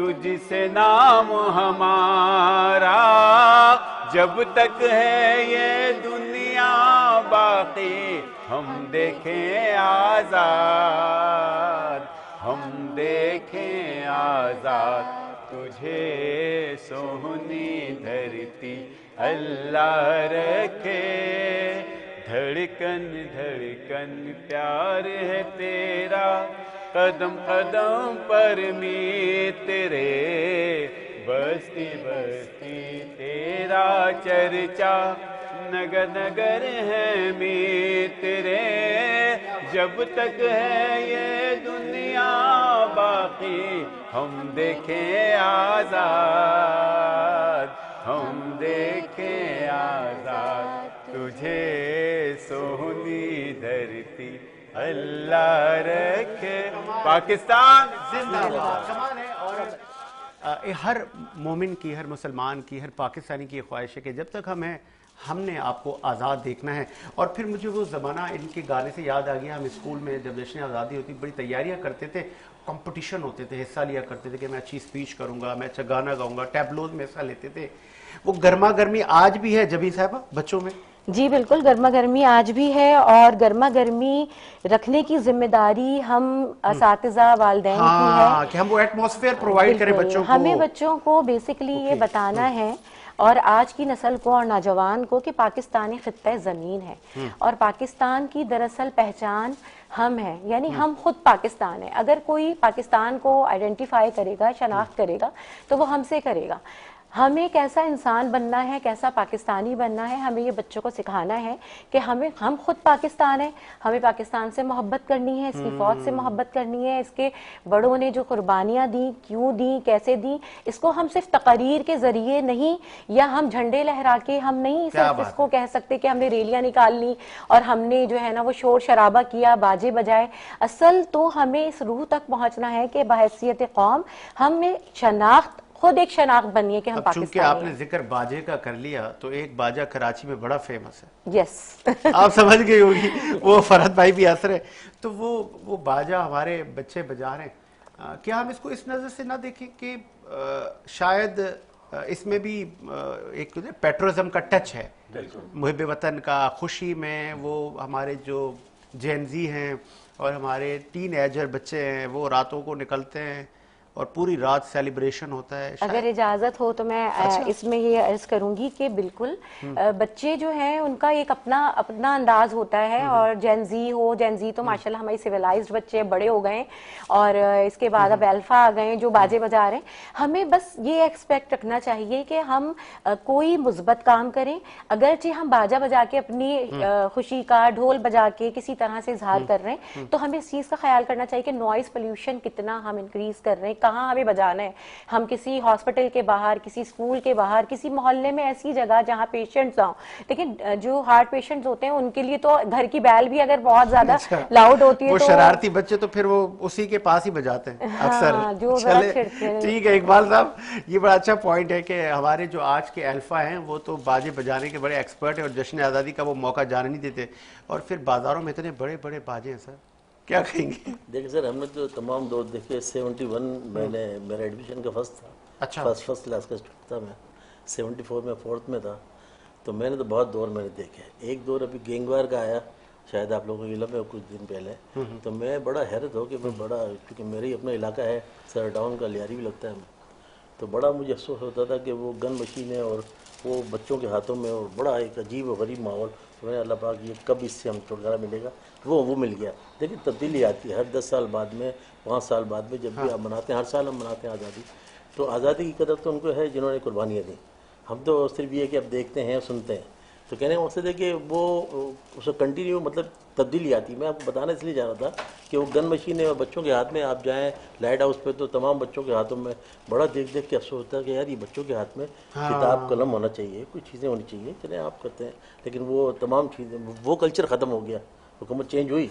تجھ سے نام ہمارا، جب تک ہے یہ دنیا باقی ہم دیکھیں آزاد، ہم دیکھیں آزاد تجھے سونی دھرتی اللہ رکھے، دھڑکن دھڑکن پیار ہے تیرا، قدم قدم پر می تیرے، بستی بستی تیرا چرچا، نگر نگر ہے می تیرے، جب تک ہے یہ دنیا باقی ہم دیکھیں آزاد، ہم دیکھیں آزاد تجھے سونی دھرتی اللہ رکھے۔ پاکستان زندہ باد۔ کمال ہے۔ اور ہر مومن کی، ہر مسلمان کی، ہر پاکستانی کی خواہش ہے کہ جب تک ہم نے آپ کو آزاد دیکھنا ہے۔ اور پھر مجھے وہ زمانہ ان کے گانے سے یاد آ گیا، ہم اسکول میں جب جشن آزادی ہوتی بڑی تیاریاں کرتے تھے، کمپٹیشن ہوتے تھے، حصہ لیا کرتے تھے کہ میں اچھی سپیچ کروں گا، میں اچھا گانا گاؤں گا، ٹیبلوز میں حصہ لیتے تھے۔ وہ گرما گرمی آج بھی ہے جبیں صاحبہ بچوں میں؟ جی بالکل، گرما گرمی آج بھی ہے، اور گرما گرمی رکھنے کی ذمہ داری ہم اساتذہ والدین کی ہے کہ ہم وہ ایٹماسفیئر پرووائڈ کریں بچوں کو۔ ہمیں بچوں کو بیسکلی یہ بتانا ہے، اور آج کی نسل کو اور نوجوان کو، کہ پاکستانی خطہ زمین ہے، اور پاکستان کی دراصل پہچان ہم ہیں، یعنی ہم خود پاکستان ہیں۔ اگر کوئی پاکستان کو آئیڈینٹیفائی کرے گا، شناخت کرے گا، تو وہ ہم سے کرے گا۔ ہمیں کیسا انسان بننا ہے، کیسا پاکستانی بننا ہے، ہمیں یہ بچوں کو سکھانا ہے کہ ہم خود پاکستان ہیں، ہمیں پاکستان سے محبت کرنی ہے، اس کی فوج سے محبت کرنی ہے، اس کے بڑوں نے جو قربانیاں دیں، کیوں دیں، کیسے دیں، اس کو ہم صرف تقاریر کے ذریعے نہیں، یا ہم جھنڈے لہرا کے ہم نہیں صرف اس کو کہہ سکتے کہ ہم نے ریلیاں نکال لی اور ہم نے جو ہے نا وہ شور شرابہ کیا، باجے بجائے۔ اصل تو ہمیں اس روح تک پہنچنا ہے کہ بحیثیت قوم ہمیں شناخت، خود ایک شناخت بنی ہے کہ ہم پاکستانی ہیں۔ چونکہ آپ نے ذکر باجے کا کر لیا، تو ایک باجا کراچی میں بڑا فیمس ہے، یس آپ سمجھ گئی ہوگی، وہ فرحت بھائی بھی اثر ہے۔ تو وہ باجا ہمارے بچے بجا رہے ہیں، کیا ہم اس کو اس نظر سے نہ دیکھیں کہ شاید اس میں بھی ایک پیٹرزم کا ٹچ ہے، محب وطن کا، خوشی میں وہ ہمارے جو جینزی ہیں اور ہمارے ٹین ایجر بچے ہیں وہ راتوں کو نکلتے ہیں اور پوری رات سیلیبریشن ہوتا ہے۔ اگر اجازت ہو تو میں اس میں یہ عرض کروں گی کہ بالکل بچے جو ہیں ان کا ایک اپنا انداز ہوتا ہے، اور جینزی تو ماشاءاللہ ہماری سیولائزڈ بچے بڑے ہو گئے، اور اس کے بعد اب الفا آ گئے جو باجے بجا رہے ہیں۔ ہمیں بس یہ ایکسپیکٹ رکھنا چاہیے کہ ہم کوئی مثبت کام کریں، اگرچہ ہم باجا بجا کے اپنی خوشی کا، ڈھول بجا کے کسی طرح سے اظہار کر رہے ہیں، تو ہمیں اس چیز کا خیال کرنا چاہیے کہ نوائز پولیوشن کتنا ہم انکریز کر رہے ہیں، کہاں ہمیں بجانا ہے۔ ہم کسی ہاسپٹل کے باہر، کسی اسکول کے باہر، کسی محلے میں ایسی جگہ جہاں پیشنٹس ہوں، لیکن جو ہارٹ پیشنٹس ہوتے ہیں ان کے لیے تو گھر کی بیل بھی اگر بہت زیادہ لاؤڈ ہوتی ہے وہ تو شرارتی بچے تو پھر وہ اسی کے پاس ہی بجاتے ہیں اکثر۔ جو ذرا چھڑتے ہیں۔ ٹھیک ہے اقبال صاحب، یہ بڑا اچھا پوائنٹ ہے کہ ہمارے جو آج کے الفا ہیں وہ تو باجے بجانے کے بڑے ایکسپرٹ ہیں، اور جشن آزادی کا وہ موقع جانے نہیں دیتے، اور پھر بازاروں میں اتنے بڑے بڑے باجے ہیں۔ سر کیا کہیں گے؟ دیکھیں سر، ہم نے تو تمام دور دیکھے، 71 میرا ایڈمیشن کا فرسٹ تھا، اچھا، فرسٹ کلاس کا اسٹوڈنٹ تھا میں، 74 میں فورتھ میں تھا، تو میں نے تو بہت دور میں نے دیکھے۔ ایک دور ابھی گینگوار کا آیا، شاید آپ لوگوں کو علم ہے، کچھ دن پہلے، تو میں بڑا حیرت ہو کہ میں بڑا، کیونکہ میرا ہی اپنا علاقہ ہے سر ٹاؤن کا، لیاری بھی لگتا ہے ہمیں، تو بڑا مجھے افسوس ہوتا تھا کہ وہ گن مشینیں اور وہ بچوں کے ہاتھوں میں، اور بڑا ایک عجیب و غریب ماحول، تو میں اللہ پاک یہ کب اس سے ہم چھٹکارا ملے گا، وہ مل گیا۔ لیکن تبدیلی آتی ہے ہر 10 سال بعد میں، 5 سال بعد میں، جب بھی آپ مناتے ہیں، ہر سال ہم مناتے ہیں آزادی، تو آزادی کی قدر تو ان کو ہے جنہوں نے قربانیاں دیں، ہم تو صرف یہ کہ اب دیکھتے ہیں، سنتے ہیں۔ تو کہنے کا مقصد ہے کہ وہ اس کو کنٹینیو، مطلب تبدیلی آتی ہے۔ میں آپ کو بتانا اس لیے جا رہا تھا کہ وہ گن مشینیں اور بچوں کے ہاتھ میں، آپ جائیں لائٹ ہاؤس پہ تو تمام بچوں کے ہاتھوں میں، بڑا دیکھ کے افسوس ہوتا ہے کہ یار یہ بچوں کے ہاتھ میں کتاب قلم ہونا چاہیے، کچھ چیزیں ہونی چاہیے، چلیں آپ کرتے ہیں، لیکن وہ تمام چیزیں، وہ کلچر ختم ہو گیا، حکومت چینج ہوئی،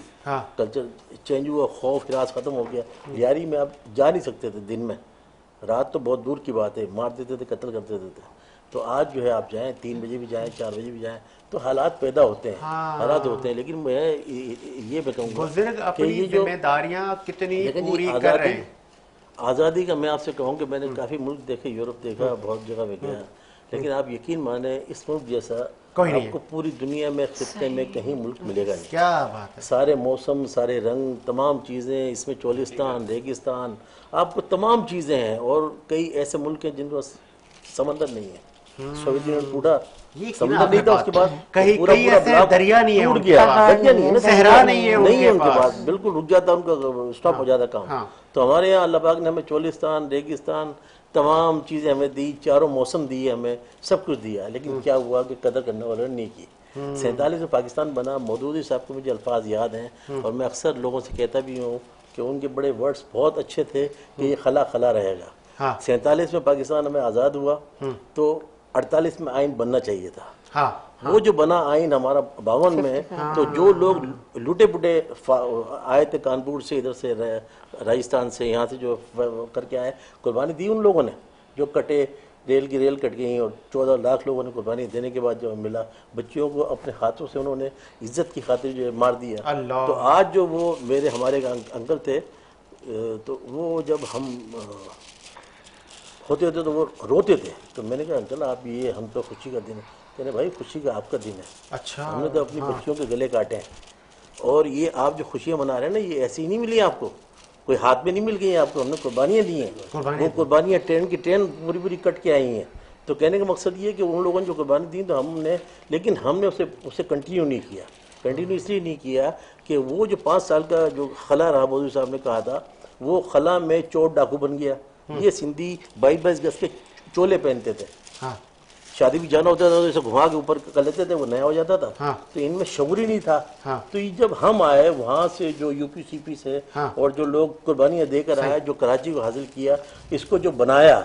کلچر چینج ہوا، خوف ہراس ختم ہو گیا۔ لیاری میں آپ جا نہیں سکتے تھے دن میں، رات تو بہت دور کی بات ہے، مار دیتے تھے، قتل کر دیتے تھے۔ تو آج جو ہے آپ جائیں، 3 بجے بھی جائیں، 4 بجے بھی جائیں، تو حالات پیدا ہوتے ہیں، حالات ہوتے ہیں، لیکن میں یہ میں کہوں گا بزرگ کہ اپنی یہ جو ذمہ داریاں کتنی لیکن پوری یہ کر رہے ہیں۔ آزادی کا میں آپ سے کہوں کہ میں نے کافی ملک دیکھے، یورپ دیکھا، بہت جگہ میں گیا، لیکن آپ یقین مانیں اس ملک جیسا کوئی نہیں آپ کو پوری دنیا میں خطے میں کہیں ملک ملے گا نہیں. کیا بات ہے. سارے موسم، سارے رنگ، تمام چیزیں اس میں، چولستان، ریگستان، آپ کو تمام چیزیں ہیں. اور کئی ایسے ملک ہیں جن کو سمندر نہیں ہے. سوویت یونین ٹوٹا، سمندر نہیں تھا، اس کے بعد کئی پورا ایسے بلاک دریا نہیں ہے ٹوٹ ان کے گیا، پاس، دریا نہیں ہے نا، صحرا نہیں ہے ان کے پاس، بالکل رک جاتا ان کا، اسٹاپ ہو جاتا کام. تو ہمارے یہاں اللہ پاک نے ہمیں چولستان، ریگستان، تمام چیزیں ہمیں دی، چاروں موسم دیے ہمیں، سب کچھ دیا. لیکن کیا ہوا کہ قدر کرنے والوں نے نہیں کی. 47 میں پاکستان بنا. مودودی صاحب کو مجھے الفاظ یاد ہیں، اور میں اکثر لوگوں سے کہتا بھی ہوں کہ ان کے بڑے ورڈز بہت اچھے تھے کہ یہ خلا خلا رہے گا. 47 میں پاکستان ہمیں آزاد ہوا تو 48 میں آئین بننا چاہیے تھا. وہ جو بنا آئین ہمارا 52 میں، تو جو لوگ لوٹے پٹے آئے تھے کانپور سے، ادھر سے راجستھان سے، یہاں سے جو کر کے آئے، قربانی دی ان لوگوں نے. جو کٹے، ریل کی ریل کٹ گئی، اور 14 لاکھ لوگوں نے قربانی دینے کے بعد جو ملا، بچیوں کو اپنے ہاتھوں سے انہوں نے عزت کی خاطر جو مار دیا. تو آج جو وہ ہمارے انکل تھے، تو وہ جب ہم ہوتے تھے تو وہ روتے تھے. تو میں نے کہا انکل آپ یہ، ہم تو خوشی کا دن ہے. کہنے بھائی خوشی کا آپ کا دن ہے. اچھا، ہم نے تو اپنی بچیوں کے گلے کاٹے ہیں. اور یہ آپ جو خوشیاں منا رہے ہیں نا، یہ ایسی ہی نہیں ملی آپ کو، کوئی ہاتھ میں نہیں مل گئی آپ کو، ہم نے قربانیاں دی ہیں. وہ قربانیاں ٹرین کی ٹرین پوری پوری کٹ کے آئی ہیں. تو کہنے کا مقصد یہ کہ ان لوگوں نے جو قربانی دی تو ہم نے، لیکن ہم نے اسے کنٹینیو نہیں کیا. کنٹینیو اس لیے نہیں کیا کہ وہ جو 5 سال کا جو خلا رہا، مودودی صاحب نے کہا تھا، وہ خلا میں چور ڈاکو بن گیا. یہ سندھی 22 گز کے چولے پہنتے تھے. شادی بھی جانا ہوتا تھا تو اسے گھما کے اوپر کر لیتے تھے، وہ نیا ہو جاتا تھا. تو ان میں شعور ہی نہیں تھا. تو یہ جب ہم آئے وہاں سے، جو یو پی سی پی سے، اور جو لوگ قربانیاں دے کر آئے، جو کراچی کو حاصل کیا، اس کو جو بنایا،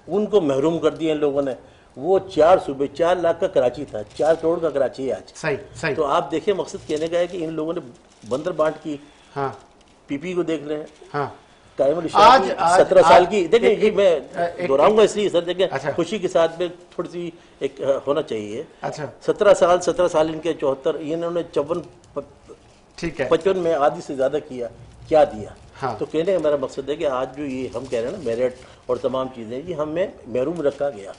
ان کو محروم کر دیا ان لوگوں نے. وہ 4 صوبے، 4 لاکھ کا کراچی تھا، 4 کروڑ کا کراچی ہے آج. صحیح. تو آپ دیکھیں، مقصد کہنے کا ہے کہ ان لوگوں نے بندر بانٹ کی. پی پی کو دیکھ رہے ہیں، قائم علی شاہ کی 17 سال کی. دیکھیں یہ میں دہراؤں گا اس لیے سر، دیکھیں خوشی کے ساتھ میں تھوڑی سی ایک ہونا چاہیے. 17 سال ان کے 74، انہوں نے 55 میں آدھی سے زیادہ کیا دیا. تو کہنے کا میرا مقصد ہے کہ آج جو یہ ہم کہہ رہے ہیں نا میرٹ اور تمام چیزیں، یہ ہمیں محروم رکھا گیا.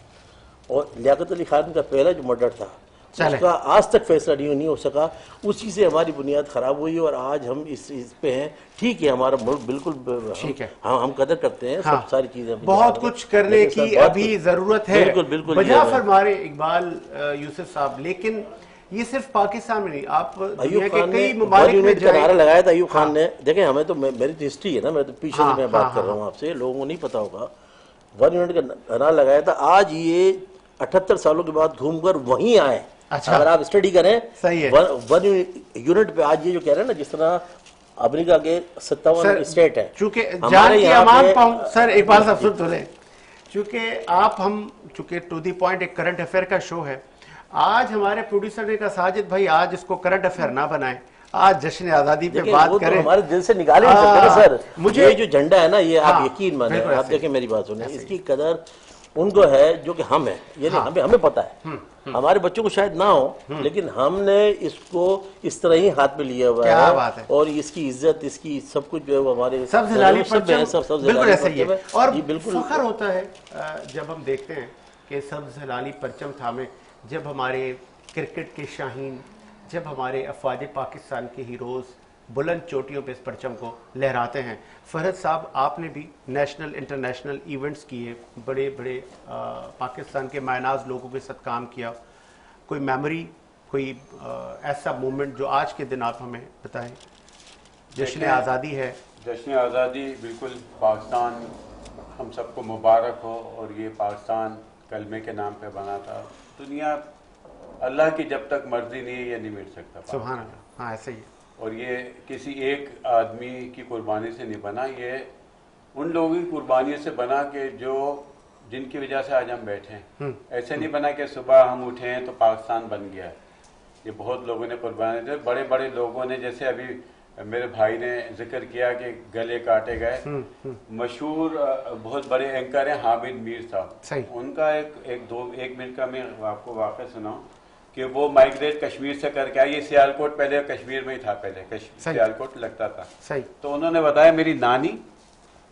اور لیاقت علی خان کا پہلا جو مرڈر تھا، اس کا آج تک فیصلہ نہیں ہو سکا. اسی سے ہماری بنیاد خراب ہوئی، اور آج ہم اس پہ ہیں. ٹھیک ہے، ہمارا ملک بالکل ہم قدر کرتے ہیں، سب ساری چیزیں بہت کچھ کرنے کی ابھی ضرورت ہے. بالکل بجا فرمارے اقبال یوسف صاحب. لیکن یہ صرف پاکستان میں نہیں، آپ دنیا کے کئی ممالک میں جائیں. نعرہ لگایا تھا ایوب خان نے. دیکھیں ہمیں تو، میری تو ہسٹری ہے نا، میں تو پیچھے سے میں بات کر رہا ہوں آپ سے، لوگوں کو نہیں پتا ہوگا. 1 یونٹ کا نعرہ لگایا تھا. آج یہ 78 سالوں کے بعد گھوم کر وہیں آئے. اگر آپ اسٹڈی کریں 1 یونٹ پہ، آج یہ جو کہہ رہے ہیں نا، جس طرح امریکہ کے 57 اسٹیٹ ہیں، چونکہ جان کی امان پاؤں. سر اقبال صاحب سن تو لیں، چونکہ ٹو دی پوائنٹ ایک کرنٹ افیئر کا شو ہے. آج ہمارے پروڈیوسر نے کہا ساجد بھائی آج اس کو کرنٹ افیئر نہ بنائیں، آج جشن آزادی پہ بات کریں. ہمارے دل سے نکالے نہیں سکتے نا سر. مجھے جو جھنڈا ہے نا، یہ آپ یقین مانیں، آپ دیکھیں میری بات سنیں، اس کی قدر ان کو ہے جو کہ ہم ہیں. یعنی ہمیں پتا ہے، ہمارے بچوں کو شاید نہ ہو، لیکن ہم نے اس کو اس طرح ہی ہاتھ میں لیا ہوا ہے. اور اس کی عزت، اس کی سب کچھ جو ہے وہ ہمارے سب سے لالی پرچم. بالکل ایسا ہی ہے. اور فخر ہوتا ہے جب ہم دیکھتے ہیں کہ سبز ہلالی پرچم تھامے، جب ہمارے کرکٹ کے شاہین، جب ہمارے افواج پاکستان کے ہیروز بلند چوٹیوں پہ اس پرچم کو لہراتے ہیں. فرحت صاحب، آپ نے بھی نیشنل انٹرنیشنل ایونٹس کیے، بڑے بڑے پاکستان کے مائناز لوگوں کے ساتھ کام کیا. کوئی میموری، کوئی ایسا مومنٹ جو آج کے دن آپ ہمیں بتائیں؟ جشن آزادی ہے. جشن آزادی بالکل پاکستان ہم سب کو مبارک ہو. اور یہ پاکستان کلمے کے نام پہ بنا تھا. دنیا اللہ کی جب تک مرضی نہیں ہے یہ نہیں مٹ سکتا. سبحان اللہ. ہاں ایسا ہی ہے. اور یہ کسی ایک آدمی کی قربانی سے نہیں بنا، یہ ان لوگوں کی قربانی سے بنا کہ جن کی وجہ سے آج ہم بیٹھے ہیں. ایسے نہیں بنا کہ صبح ہم اٹھے ہیں تو پاکستان بن گیا ہے. یہ بہت لوگوں نے قربانی دی، بڑے بڑے لوگوں نے، جیسے ابھی میرے بھائی نے ذکر کیا کہ گلے کاٹے گئے. مشہور بہت بڑے اینکر ہیں حامد میر صاحب، ان کا ایک منٹ کا میں آپ کو واقعہ سناؤں کہ وہ مائگریٹ کشمیر سے کر کے آئے. یہ سیالکوٹ پہلے کشمیر میں ہی تھا، پہلے سیالکوٹ لگتا تھا. تو انہوں نے بتایا میری نانی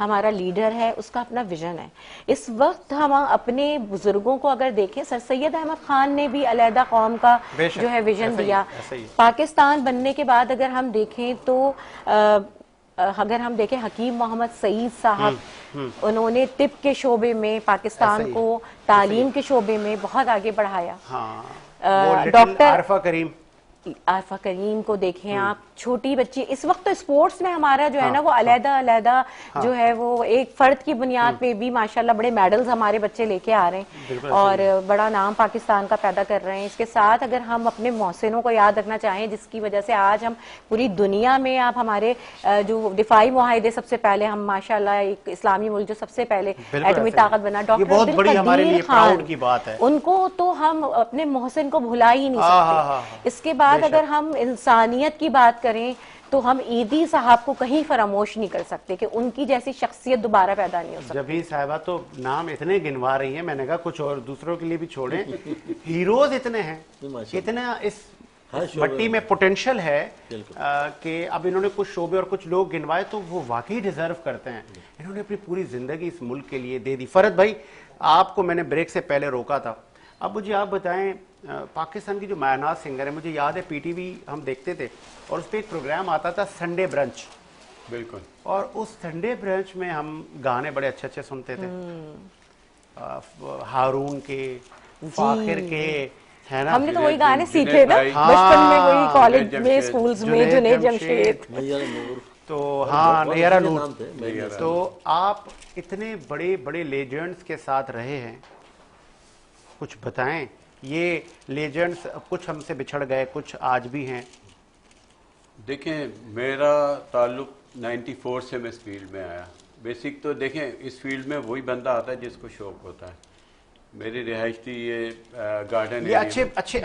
ہمارا لیڈر ہے اس کا اپنا ویژن ہے. اس وقت ہم اپنے بزرگوں کو اگر دیکھیں, سر سید احمد خان نے بھی علیحدہ قوم کا جو ہے ویژن دیا. پاکستان بننے کے بعد اگر ہم دیکھیں تو اگر ہم دیکھیں حکیم محمد سعید صاحب, انہوں نے طب کے شعبے میں پاکستان کو تعلیم کے شعبے میں بہت آگے بڑھایا. ڈاکٹر عارفہ کریم کو دیکھیں آپ, چھوٹی بچی, اس وقت تو اسپورٹس میں ہمارا جو ہے نا وہ علیحدہ جو ہے وہ ایک فرد کی بنیاد پہ بھی ماشاءاللہ بڑے میڈلز ہمارے بچے لے کے آ رہے ہیں اور بڑا نام پاکستان کا پیدا کر رہے ہیں. اس کے ساتھ اگر ہم اپنے محسنوں کو یاد رکھنا چاہیں جس کی وجہ سے آج ہم پوری دنیا میں, آپ ہمارے جو دفاعی معاہدے سب سے پہلے ہم ماشاءاللہ ایک اسلامی ملک جو سب سے پہلے ایٹمی طاقت بنا, ڈاکٹر عبدالقدیر خان, ان کو تو ہم اپنے محسن کو بھلا ہی نہیں سکتے. اس کے بعد اگر ہم انسانیت کی بات کریں تو ہم عیدی صاحب کو کہیں فراموش نہیں کر سکتے کہ ان کی جیسی شخصیت دوبارہ پیدا نہیں ہو سکتی. جبھی صاحبہ تو نام اتنے گنوا رہی ہیں, میں نے کہا کچھ اور دوسروں کے لیے بھی چھوڑیں, ہیروز اتنے ہیں, اتنا اس مٹی میں پوٹینشل ہے کہ اب انہوں نے کچھ شعبے اور کچھ لوگ گنوائے تو وہ واقعی ڈیزرو کرتے ہیں. انہوں نے اپنی پوری زندگی اس ملک کے لیے دے دی. فرد بھائی, آپ کو میں نے بریک سے پہلے روکا تھا, اب مجھے آپ بتائیں پاکستان کی جو مایہ ناز سنگر ہے, مجھے یاد ہے پی ٹی وی ہم دیکھتے تھے اور اس پہ ایک پروگرام آتا تھا سنڈے برنچ, بالکل, اور اس سنڈے برنچ میں ہم گانے بڑے اچھے اچھے سنتے تھے, ہارون کے, فاخر کے, ہے نا, ہم نے تو وہی گانے سیکھے نا بچپن میں, وہی کالج میں, اسکولز میں, جنید جمشید, تو ہاں نیرہ نور. تو آپ اتنے بڑے بڑے لیجنڈز کے ساتھ رہے ہیں, کچھ بتائیں, یہ لیجنڈز کچھ ہم سے بچھڑ گئے, کچھ آج بھی ہیں. دیکھیں میرا تعلق 94 سے میں اس فیلڈ میں آیا. بیسک تو دیکھیں اس فیلڈ میں وہی بندہ آتا ہے جس کو شوق ہوتا ہے. میری رہائش تھی یہ گارڈن, یہ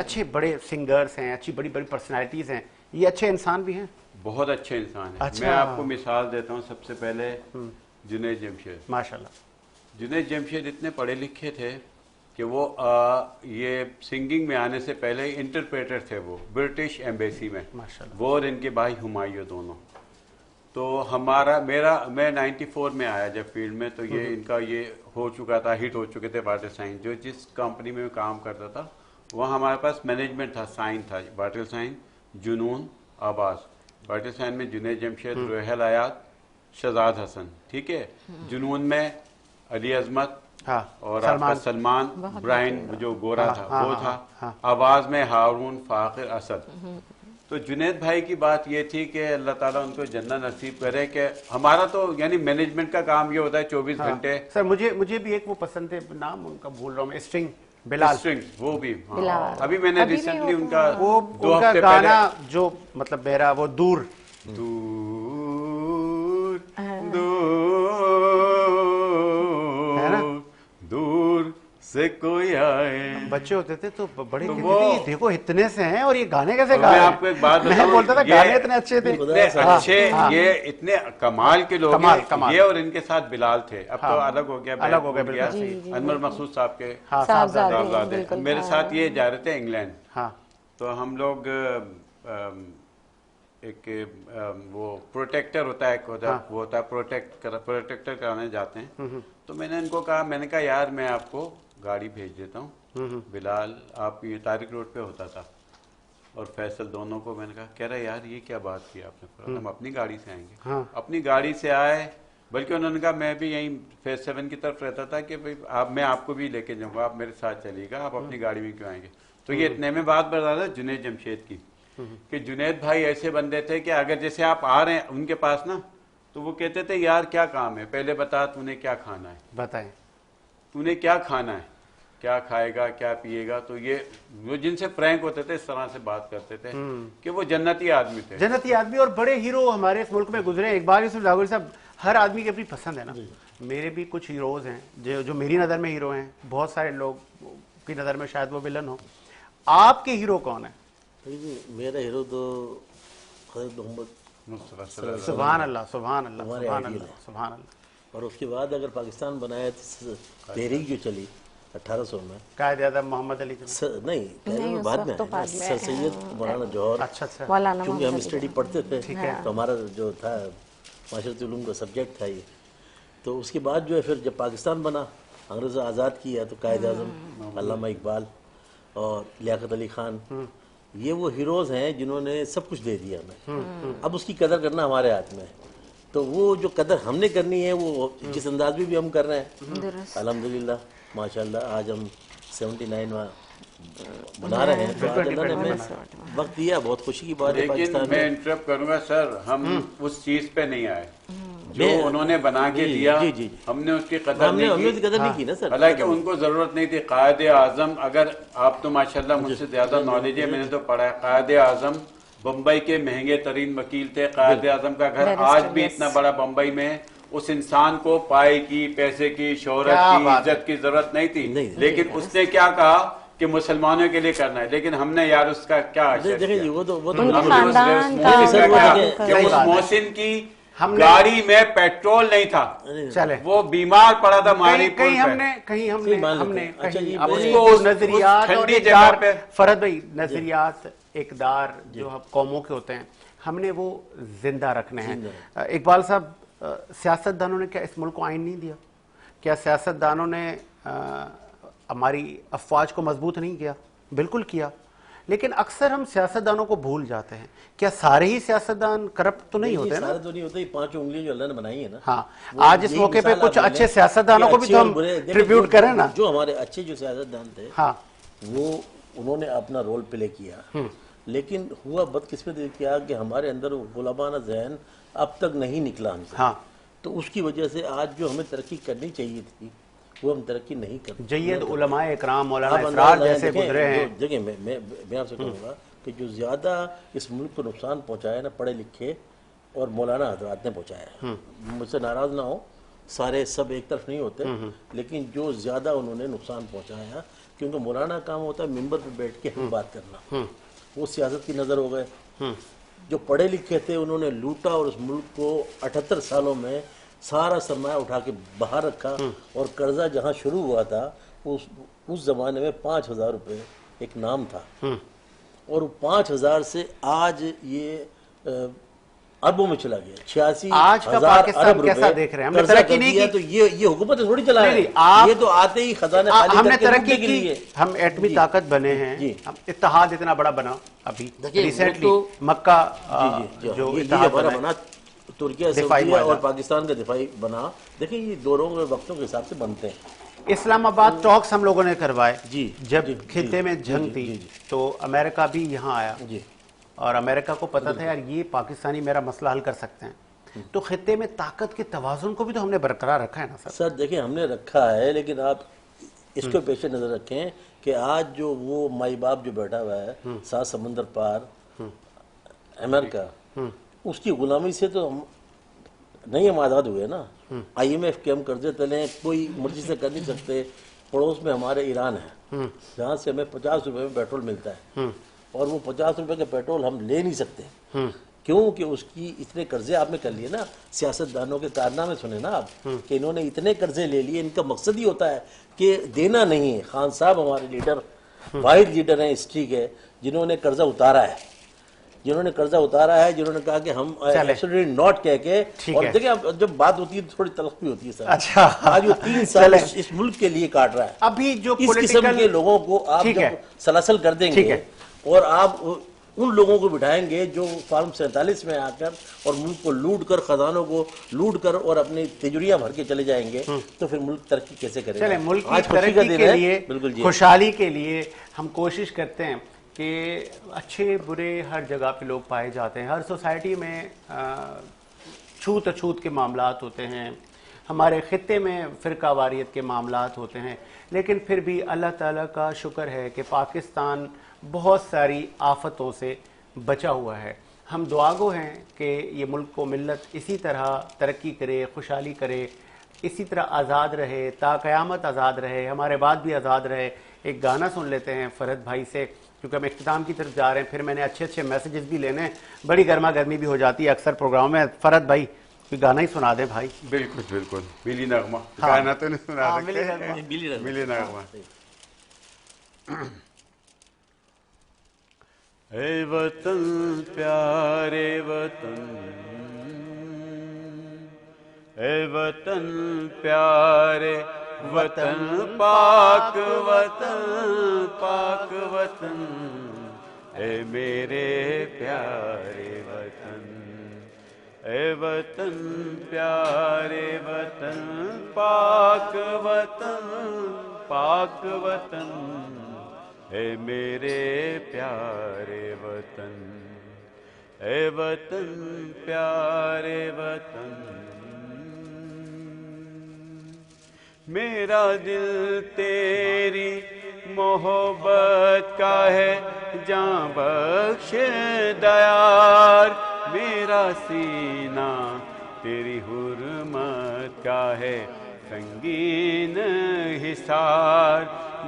اچھے بڑے سنگرز ہیں, اچھی بڑی بڑی پرسنالٹیز ہیں, یہ اچھے انسان بھی ہیں, بہت اچھے انسان ہیں. میں آپ کو مثال دیتا ہوں, سب سے پہلے جنید جمشید. ماشاءاللہ جنید جمشید اتنے پڑھے لکھے تھے کہ وہ یہ سنگنگ میں آنے سے پہلے انٹرپریٹر تھے, وہ برٹش ایمبیسی میں, وہ اور ان کے بھائی ہمایوں دونوں. تو میں 94 میں آیا جب فیلڈ میں, تو یہ ان کا یہ ہو چکا تھا, ہٹ ہو چکے تھے واٹر سائن. جو جس کمپنی میں کام کرتا تھا وہ ہمارے پاس مینجمنٹ تھا, سائن تھا, واٹر سائن, جنون, آواز. واٹر سائن میں جنید جمشید, روحل حیات, شہزاد حسن, ٹھیک ہے. جنون میں علی عظمت اور آپ کا سلمان, برائن جو گورا تھا وہ تھا. آواز میں ہارون, فاخر, اسد. تو جنید بھائی کی بات یہ تھی کہ اللہ تعالیٰ ان کو جنت نصیب کرے کہ ہمارا تو یعنی مینجمنٹ کا کام یہ ہوتا ہے 24 گھنٹے. سر مجھے بھی ایک وہ پسند ہے, نام ان کا بھول رہا ہوں میں, اسٹرنگ بلال, وہ بھی ابھی میں نے ریسنٹلی ان کا وہ گانا جو مطلب میرا وہ دور سے کوئی آئے, بچے ہوتے تھے تو بڑے دیکھو اتنے سے ہیں اور یہ گانے کیسے گا. میں آپ کو ایک بات میں بولتا تھا گانے اتنے اچھے تھے, اچھے, یہ اتنے کمال کے لوگ ہیں یہ, اور ان کے ساتھ بلال تھے, اب تو الگ ہو گیا, انور مقصود صاحب کے صاحبزادے. میرے ساتھ یہ جا رہے تھے انگلینڈ, تو ہم لوگ ایک وہ پروٹیکٹر ہوتا ہے, وہ ہوتا ہے پروٹیکٹر کرانے جاتے ہیں. تو میں نے ان کو کہا, میں نے کہا یار میں آپ کو گاڑی بھیج دیتا ہوں, بلال آپ یہ طارق روڈ پہ ہوتا تھا, اور فیصل, دونوں کو میں نے کہا. کہہ رہا یار یہ کیا بات کی آپ نے, ہم اپنی گاڑی سے آئیں گے. اپنی گاڑی سے آئے, بلکہ انہوں نے کہا میں بھی یہیں فیز 7 کی طرف رہتا تھا کہ میں آپ کو بھی لے کے جاؤں گا, آپ میرے ساتھ چلیے گا, آپ اپنی گاڑی میں کیوں آئیں گے. تو یہ اتنے میں بات بتا رہا جنید جمشید کی کہ جنید بھائی ایسے بندے تھے کہ اگر جیسے آپ آ رہے ہیں ان کے پاس نا, تو وہ کہتے تھے یار کیا کام ہے, پہلے بتا تو نے کیا کھانا ہے, بتائیں تو نے کیا کھانا ہے, کیا کھائے گا, کیا پیے گا. تو یہ وہ جن سے فرینک ہوتے تھے اس طرح سے بات کرتے تھے کہ وہ جنتی آدمی تھے, جنتی آدمی. اور بڑے ہیرو ہمارے اس ملک میں گزرے. ایک بار یوسف لاہوری صاحب, ہر آدمی کی اپنی پسند ہے نا, میرے بھی کچھ ہیروز ہیں جو میری نظر میں ہیرو ہیں, بہت سارے لوگ کی نظر میں شاید وہ ولن ہو. آپ کے ہیرو کون ہیں؟ میرا ہیرو تو حضرت محمد, سبحان اللہ, سبحان اللہ, سبحان اللہ, سبحان اللہ. اور اس کے بعد اگر پاکستان بنایا تحریک جو چلی 1800 میں, قائد اعظم محمد علی نہیں بعد میں سر سید مولانا جوہر, کیونکہ ہم اسٹڈی پڑھتے تھے تو ہمارا جو تھا معاشرتی علوم کا سبجیکٹ تھا یہ, تو اس کے بعد جو ہے پھر جب پاکستان بنا، انگریزوں آزاد کیا، تو قائد اعظم علامہ اقبال اور لیاقت علی خان، یہ وہ ہیروز ہیں جنہوں نے سب کچھ دے دیا ہمیں. اب اس کی قدر کرنا ہمارے ہاتھ میں ہے. تو وہ جو قدر ہم نے کرنی ہے وہ جس انداز میں بھی ہم کر رہے ہیں الحمدللہ ماشاءاللہ. آج ہم 79 بنا رہے ہیں، تو آج اللہ نے ہمیں وقت دیا، بہت خوشی کی بات ہے. لیکن پاکستان میں میں انٹرپٹ کروں گا سر، ہم اس چیز پہ نہیں آئے جو انہوں نے بنا کے دیا، ہم نے اس کی قدر ہم نے نہیں اس کی قدر نہیں کی نا سر. حالانکہ ان کو ضرورت نہیں تھی. قائد اعظم، اگر آپ تو ماشاءاللہ مجھ سے زیادہ نالج ہے، میں نے تو پڑھا ہے، قائد اعظم بمبئی کے مہنگے ترین وکیل تھے. قائد اعظم کا گھر آج بھی اتنا بڑا بمبئی میں. اس انسان کو پائے کی، پیسے کی، شہرت کی، عزت کی ضرورت نہیں تھی، لیکن اس نے کیا کہا کہ مسلمانوں کے لیے کرنا ہے. لیکن ہم نے یار اس کا کیا دیکھیں وہ تو اس محسن کی گاڑی میں پیٹرول نہیں تھا، چلے وہ بیمار پڑا تھا ماری کہیں ہم نے نظریات اور جگہ پہ فرد بھائی نظریات اقدار جو قوموں کے ہوتے ہیں ہم نے وہ زندہ رکھنے ہیں. اقبال صاحب، سیاست دانوں نے کیا اس ملک کو آئین نہیں دیا؟ کیا سیاست دانوں نے ہماری افواج کو مضبوط نہیں کیا؟ بالکل کیا. لیکن اکثر ہم سیاست دانوں کو بھول جاتے ہیں. کیا سارے ہی سیاست دان کرپٹ تو نہیں ہوتے نا؟ سارے تو نہیں ہوتے. 5 انگلیاں جو اللہ نے بنائی ہیں نا. ہاں، آج اس موقع پہ کچھ اچھے سیاست دانوں کو بھی تو ہم ٹریبیوٹ کریں نا. جو ہمارے اچھے جو سیاست دان تھے ہاں، وہ انہوں نے اپنا رول پلے کیا، لیکن ہوا بدقسمت کیا کہ ہمارے اندر وہ غلامانہ ذہن اب تک نہیں نکلا ہم سے. ہاں، تو اس کی وجہ سے آج جو ہمیں ترقی کرنی چاہیے تھی وہ ہم ترقی نہیں کرتے. جید علماء اکرام مولانا اسرار جیسے گزرے ہیں. دیکھیں میں آپ سے کہوں گا کہ جو زیادہ اس ملک کو نقصان پہنچایا نا پڑھے لکھے اور مولانا حضرات نے پہنچایا. مجھ سے ناراض نہ ہو، سارے سب ایک طرف نہیں ہوتے، لیکن جو زیادہ انہوں نے نقصان پہنچایا، کیونکہ مولانا کام ہوتا ہے ممبر پہ بیٹھ کے ہم بات کرنا، وہ سیاست کی نظر ہو گئے. جو پڑھے لکھے تھے انہوں نے لوٹا اور اس ملک کو 78 سالوں میں سارا سرمایہ اٹھا کے باہر رکھا. اور قرضہ جہاں شروع ہوا تھا اس زمانے میں 5000 روپے ایک نام تھا، اور 5000 سے آج یہ اربوں میں چلا گیا. 86,000 ارب روپے قرضہ کر دیا. تو یہ حکومت تھوڑی چلا رہی ہے، یہ تو آتے ہی خزانے خالی ہم نے کر کے ترقی لوٹنے کے کی، لیے. ہم ایٹمی طاقت بنے ہیں، ہم اتحاد اتنا بڑا بنا ابھی ریسنٹلی مکہ جو اتحاد بنا، ترکیہ سعودیہ اور پاکستان کا دفاعی بنا. دیکھیں یہ دوروں کے وقتوں کے حساب سے بنتے ہیں. اسلام آباد ٹاکس ہم لوگوں نے کروائے جب خطے میں جنگ تھی، تو امریکہ بھی یہاں آیا، اور امریکہ کو پتا تھا یار یہ پاکستانی میرا مسئلہ حل کر سکتے ہیں. تو خطے میں طاقت کے توازن کو بھی تو ہم نے برقرار رکھا ہے نا سر. سر دیکھیں ہم نے رکھا ہے، لیکن آپ اس کو پیش نظر رکھیں کہ آج جو وہ مائی باپ جو بیٹھا ہوا ہے 7 سمندر پار امریکہ، اس کی غلامی سے تو نہیں ہم آزاد ہوئے نا. IMF کے ہم قرضے تلے کوئی مرضی سے کر نہیں سکتے. پڑوس میں ہمارے ایران ہے جہاں سے ہمیں 50 روپے میں پیٹرول ملتا ہے، اور وہ 50 روپے کا پیٹرول ہم لے نہیں سکتے. کیوں کہ اس کی اتنے قرضے آپ نے کر لیے نا. سیاست دانوں کے کارنامے سنے نا آپ کہ انہوں نے اتنے قرضے لے لیے. ان کا مقصد ہی ہوتا ہے کہ دینا نہیں ہے. خان صاحب ہمارے لیڈر، واحد لیڈر ہیں ہسٹری کے جنہوں نے قرضہ اتارا ہے، جنہوں نے کہا کہ ہم ایبسولوٹلی ناٹ کہہ کے. اور دیکھیں جب بات ہوتی ہے تھوڑی تلخ بھی ہوتی ہے سر. اچھا، آج وہ 3 سال اس ملک کے لیے کاٹ رہا ہے. ابھی جو اس قسم کے لوگوں کو آپ جب سلاسل کر دیں گے اور آپ ان لوگوں کو بٹھائیں گے جو فارم 47 میں آ کر اور ملک کو لوٹ کر، خزانوں کو لوٹ کر اور اپنی تجوریاں بھر کے چلے جائیں گے، تو پھر ملک ترقی کیسے کرے گا؟ چلیں، ملک کی ترقی کے لیے، خوشحالی کے لیے ہم کوشش کرتے ہیں کہ اچھے برے ہر جگہ پہ لوگ پائے جاتے ہیں. ہر سوسائٹی میں چھوت اچھوت کے معاملات ہوتے ہیں، ہمارے خطے میں فرقہ واریت کے معاملات ہوتے ہیں، لیکن پھر بھی اللہ تعالیٰ کا شکر ہے کہ پاکستان بہت ساری آفتوں سے بچا ہوا ہے. ہم دعاگو ہیں کہ یہ ملک کو ملت اسی طرح ترقی کرے، خوشحالی کرے، اسی طرح آزاد رہے، تا قیامت آزاد رہے، ہمارے بعد بھی آزاد رہے. ایک گانا سن لیتے ہیں فرد بھائی سے، کیونکہ ہم اختتام کی طرف جا رہے ہیں. پھر میں نے اچھے میسیجز بھی لینے ہیں، بڑی گرما گرمی بھی ہو جاتی ہے اکثر پروگرام میں. فرد بھائی کوئی گانا ہی سنا دیں بھائی. بالکل ملی نغمہ، گانا تو نہیں سنا سکتے، ملی نغمہ. اے وطن پیارے وطن، اے وطن پیارے وطن پاک وطن پاک وطن اے میرے پیارے وطن اے وطن پیارے وطن پاک وطن اے میرے پیارے وطن اے وطن پیارے وطن میرا دل تیری محبت کا ہے جاں بخش دیار میرا سینہ تیری حرمت کا ہے سنگین حصار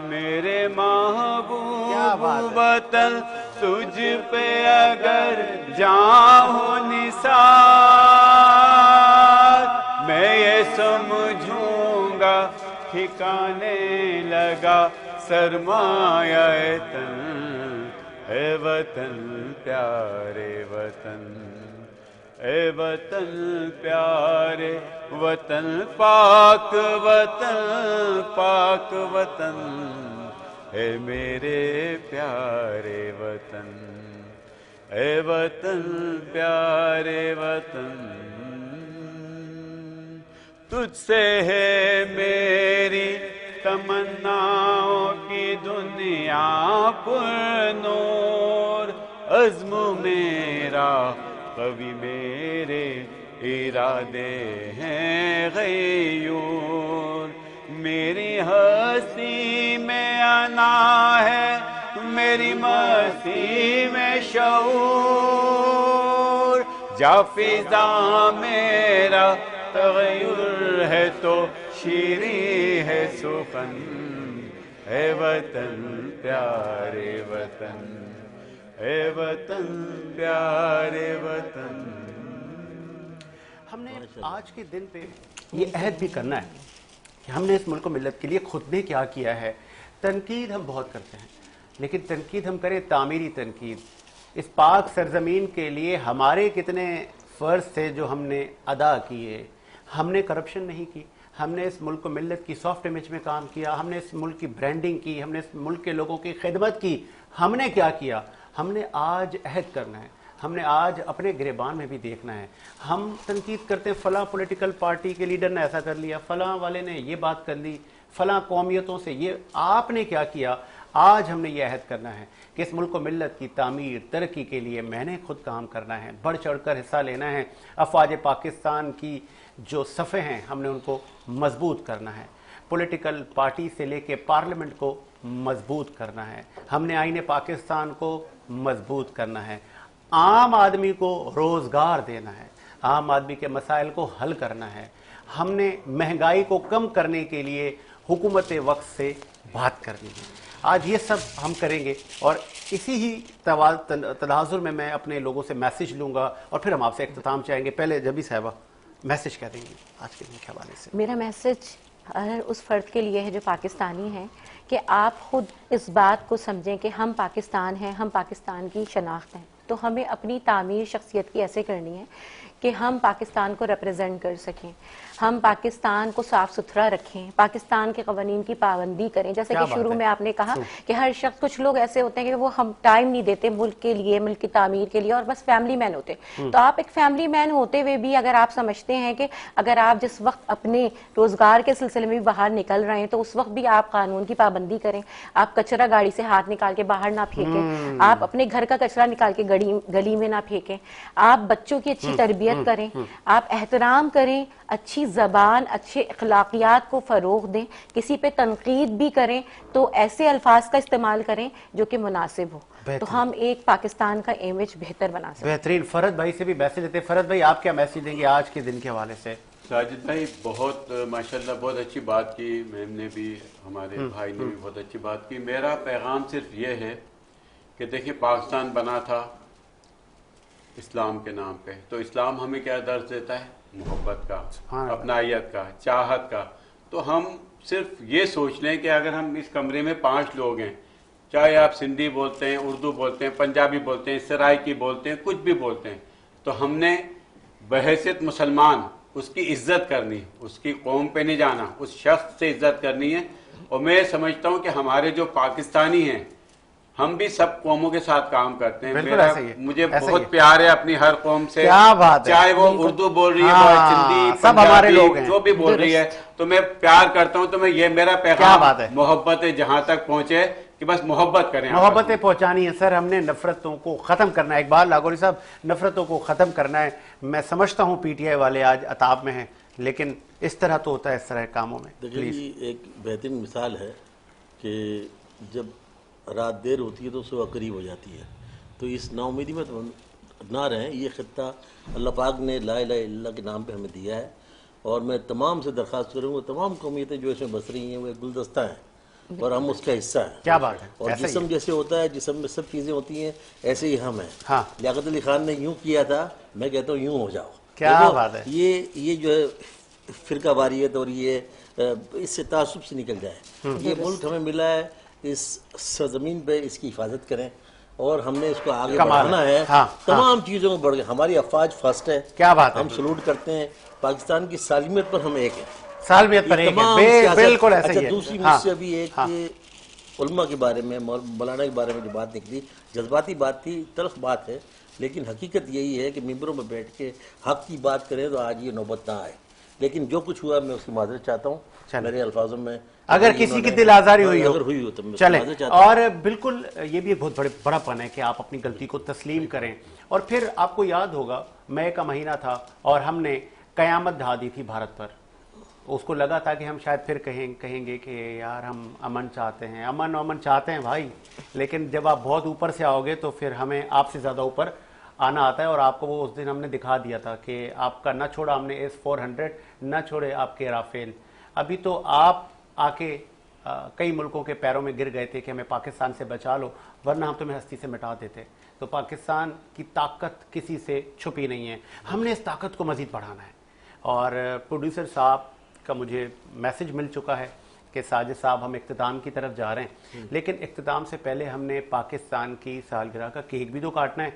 میرے محبوب وطن تجھ پہ اگر جاں ہو نثار میں یہ سمجھوں گا ٹھکانے لگا سرمایہ تن اے وطن پیارے وطن اے وطن پیارے وطن پاک وطن اے میرے پیارے وطن اے وطن پیارے وطن تجھ سے ہے میری تمناؤں کی دنیا پر نور عزم میرا قوی میرے ارادے ہیں غیور میری ہستی میں انا ہے میری مستی میں شعور جا فضا میرا تغیر ہے تو شیریں ہے سخن اے وطن پیارے وطن اے وطن پیارے وطن ہم نے آج کے دن پہ یہ عہد بھی کرنا ہے کہ ہم نے اس ملک و ملت کے لیے خود نے کیا کیا ہے تنقید ہم بہت کرتے ہیں لیکن تنقید ہم کریں تعمیری تنقید اس پاک سرزمین کے لیے ہمارے کتنے فرض تھے جو ہم نے ادا کیے ہم نے کرپشن نہیں کی ہم نے اس ملک و ملت کی سافٹ امیج میں کام کیا ہم نے اس ملک کی برانڈنگ کی ہم نے اس ملک کے لوگوں کی خدمت کی ہم نے کیا کیا ہم نے آج عہد کرنا ہے ہم نے آج اپنے گریبان میں بھی دیکھنا ہے ہم تنقید کرتے ہیں فلاں پولیٹیکل پارٹی کے لیڈر نے ایسا کر لیا فلاں والے نے یہ بات کر لی فلاں قومیتوں سے یہ آپ نے کیا کیا آج ہم نے یہ عہد کرنا ہے کہ اس ملک و ملت کی تعمیر ترقی کے لیے میں نے خود کام کرنا ہے بڑھ چڑھ کر حصہ لینا ہے افواج پاکستان کی جو صفیں ہیں ہم نے ان کو مضبوط کرنا ہے پولیٹیکل پارٹی سے لے کے پارلیمنٹ کو مضبوط کرنا ہے ہم نے آئین پاکستان کو مضبوط کرنا ہے عام آدمی کو روزگار دینا ہے عام آدمی کے مسائل کو حل کرنا ہے ہم نے مہنگائی کو کم کرنے کے لیے حکومت وقت سے بات کرنی ہے آج یہ سب ہم کریں گے اور اسی ہی تناظر میں اپنے لوگوں سے میسیج لوں گا اور پھر ہم آپ سے اختتام چاہیں گے پہلے جبی صاحبہ میسیج کہہ دیں گے آج کے دن کے حوالے سے میرا میسیج ہر اس فرد کے لیے ہے جو پاکستانی ہے کہ آپ خود اس بات کو سمجھیں کہ ہم پاکستان ہیں ہم پاکستان کی شناخت ہیں تو ہمیں اپنی تعمیر شخصیت کی ایسے کرنی ہے کہ ہم پاکستان کو ریپریزنٹ کر سکیں ہم پاکستان کو صاف ستھرا رکھیں پاکستان کے قوانین کی پابندی کریں جیسے کہ شروع میں آپ نے کہا کہ ہر شخص کچھ لوگ ایسے ہوتے ہیں کہ وہ ہم ٹائم نہیں دیتے ملک کے لیے ملک کی تعمیر کے لیے اور بس فیملی مین ہوتے تو آپ ایک فیملی مین ہوتے ہوئے بھی اگر آپ سمجھتے ہیں کہ اگر آپ جس وقت اپنے روزگار کے سلسلے میں بھی باہر نکل رہے ہیں تو اس وقت بھی آپ قانون کی پابندی کریں آپ کچرا گاڑی سے ہاتھ نکال کے باہر نہ پھینکیں آپ اپنے گھر کا کچرا نکال کے گلی میں نہ پھینکیں آپ بچوں کی اچھی تربیت کریں آپ احترام کریں اچھی زبان اچھے اخلاقیات کو فروغ دیں کسی پہ تنقید بھی کریں تو ایسے الفاظ کا استعمال کریں جو کہ مناسب ہو تو ہم ایک پاکستان کا امیج بہتر بنا سکتے ہیں بہترین فرد بھائی سے بھی میسیج دیتے ہیں فرد بھائی آپ کیا میسیج دیں گے آج کے دن کے حوالے سے ساجد بھائی بہت ماشاءاللہ بہت اچھی بات کی میم نے بھی ہمارے بھائی نے بھی بہت اچھی بات کی میرا پیغام صرف یہ ہے کہ دیکھیں پاکستان بنا تھا اسلام کے نام پہ تو اسلام ہمیں کیا درس دیتا ہے محبت کا اپنائیت کا چاہت کا تو ہم صرف یہ سوچ لیں کہ اگر ہم اس کمرے میں 5 لوگ ہیں چاہے آپ سندھی بولتے ہیں اردو بولتے ہیں پنجابی بولتے ہیں سرائکی بولتے ہیں کچھ بھی بولتے ہیں تو ہم نے بحیثیت مسلمان اس کی عزت کرنی, اس کی قوم پہ نہیں جانا, اس شخص سے عزت کرنی ہے. اور میں سمجھتا ہوں کہ ہمارے جو پاکستانی ہیں ہم بھی سب قوموں کے ساتھ کام کرتے ہیں. مجھے بہت پیار ہے اپنی ہر قوم سے, چاہے وہ اردو بول رہی ہے, ہندی, پنجابی, جو بھی بول رہی ہے, تو میں پیار کرتا ہوں. تو میں یہ میرا پیغام محبت جہاں تک پہنچے کہ بس محبت کریں, محبتیں پہنچانی ہے سر. ہم نے نفرتوں کو ختم کرنا ہے. اقبال لاہوری صاحب, نفرتوں کو ختم کرنا ہے. میں سمجھتا ہوں پی ٹی آئی والے آج عتاب میں ہیں, لیکن اس طرح تو ہوتا ہے اس طرح کاموں میں. دیکھیے ایک بہترین مثال ہے کہ جب رات دیر ہوتی ہے تو صبح قریب ہو جاتی ہے. تو اس نا امیدی میں تو نہ رہیں. یہ خطہ اللہ پاک نے لا الہ الا اللہ کے نام پہ ہمیں دیا ہے, اور میں تمام سے درخواست کروں گا, تمام قومیتیں جو اس میں بس رہی ہیں وہ ایک گلدستہ ہیں اور ہم اس کا حصہ ہیں. کیا بات ہے. اور جسم جیسے ہوتا ہے, جسم میں سب چیزیں ہوتی ہیں, ایسے ہی ہم ہیں. ہاں, لیاقت علی خان نے یوں کیا تھا, میں کہتا ہوں یوں ہو جاؤ. کیا بات ہے. یہ جو ہے فرقہ واریت اور یہ اس سے تعصب سے نکل جائے. یہ ملک ہمیں ملا ہے, اس سرزمین پہ اس کی حفاظت کریں, اور ہم نے اس کو آگے بڑھانا ہے. تمام چیزوں میں بڑھ گئے. ہماری افواج فرسٹ ہے. کیا بات ہے. ہم سلوٹ کرتے ہیں. پاکستان کی سالمیت پر ہم ایک ہیں. سالمیت پر ایک ہے, بالکل ایسا ہی ہے. دوسری مجھ سے ابھی ایک علماء کے بارے میں, مولانا کے بارے میں جو بات نکلی, جذباتی بات تھی, تلخ بات ہے, لیکن حقیقت یہی ہے کہ ممبروں میں بیٹھ کے حق کی بات کریں تو آج یہ نوبت نہ آئے. لیکن جو کچھ ہوا میں اس کی معذرت چاہتا ہوں. میرے الفاظوں میں اگر کسی کی دل آزاری ہوئی ہو تو میں چلیں. معذرت چاہتا ہوں. اور بالکل یہ بھی ایک بہت بڑا پن ہے کہ آپ اپنی غلطی کو تسلیم کریں. اور پھر آپ کو یاد ہوگا مئی کا مہینہ تھا اور ہم نے قیامت ڈھا دی تھی بھارت پر. اس کو لگا تھا کہ ہم شاید پھر کہیں گے کہ یار ہم امن چاہتے ہیں, امن چاہتے ہیں بھائی, لیکن جب آپ بہت اوپر سے آؤ گے تو پھر ہمیں آپ سے زیادہ اوپر آنا آتا ہے. اور آپ کو وہ اس دن ہم نے دکھا دیا تھا کہ آپ کا نہ چھوڑا ہم نے S-400, نہ چھوڑے آپ کے رافیل. ابھی تو آپ آ کے کئی ملکوں کے پیروں میں گر گئے تھے کہ ہمیں پاکستان سے بچا لو, ورنہ ہم تمہیں ہستی سے مٹا دیتے. تو پاکستان کی طاقت کسی سے چھپی نہیں ہے, ہم نے اس طاقت کو مزید بڑھانا ہے. اور پروڈیوسر صاحب کا مجھے میسج مل چکا ہے کہ ساجد صاحب ہم اختتام کی طرف جا رہے ہیں, لیکن اختتام سے پہلے ہم نے پاکستان کی سالگرہ کا کیک بھی تو کاٹنا ہے.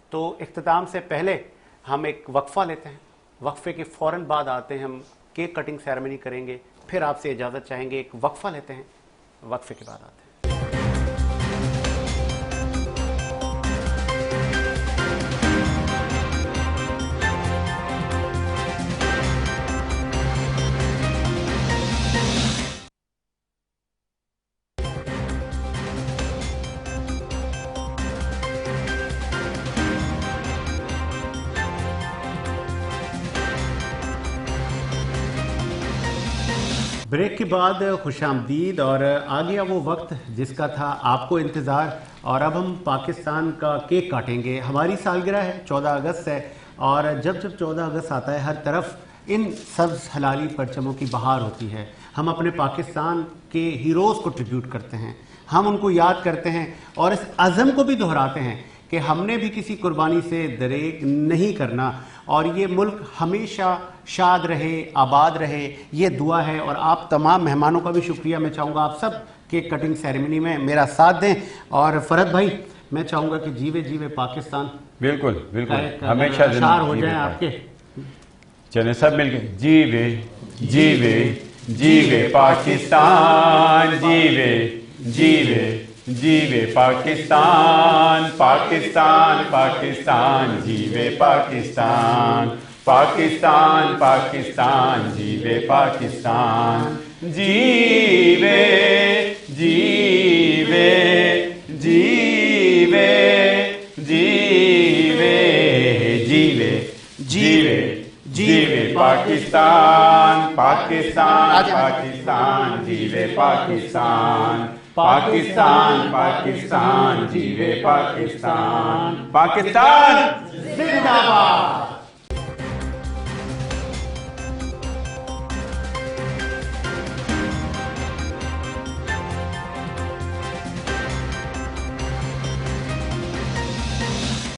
تو اختتام سے پہلے ہم ایک وقفہ لیتے ہیں, وقفے کے فوراً بعد آتے ہیں, ہم کیک کٹنگ سیرمنی کریں گے, پھر آپ سے اجازت چاہیں گے. ایک وقفہ لیتے ہیں, وقفے کے بعد آتے ہیں. بریک کے بعد خوش آمدید. اور آ گیا وہ وقت جس کا تھا آپ کو انتظار, اور اب ہم پاکستان کا کیک کاٹیں گے. ہماری سالگرہ ہے, 14 اگست ہے, اور جب 14 اگست آتا ہے ہر طرف ان سبز حلالی پرچموں کی بہار ہوتی ہے. ہم اپنے پاکستان کے ہیروز کو ٹریبیوٹ کرتے ہیں, ہم ان کو یاد کرتے ہیں, اور اس عزم کو بھی دہراتے ہیں کہ ہم نے بھی کسی قربانی سے دریغ نہیں کرنا, اور یہ ملک ہمیشہ شاد رہے, آباد رہے, یہ دعا ہے. اور آپ تمام مہمانوں کا بھی شکریہ. میں چاہوں گا آپ سب کیک کٹنگ سیریمنی میں میرا ساتھ دیں. اور فرد بھائی میں چاہوں گا کہ جیوے جیوے پاکستان, بالکل بالکل ہمیشہ اشعار ہو جائیں آپ کے. چلیں سب مل کے, جیوے جیوے جیوے پاکستان, جیوے جیوے جیوے پاکستان, پاکستان پاکستان, جیوے پاکستان, پاکستان پاکستان, جیوے پاکستان, جیوے جیوے جیوے جیوے جیوے جیوے جیوے پاکستان, پاکستان پاکستان, جیوے پاکستان, پاکستان پاکستان, جیوے پاکستان, پاکستان زندہ باد.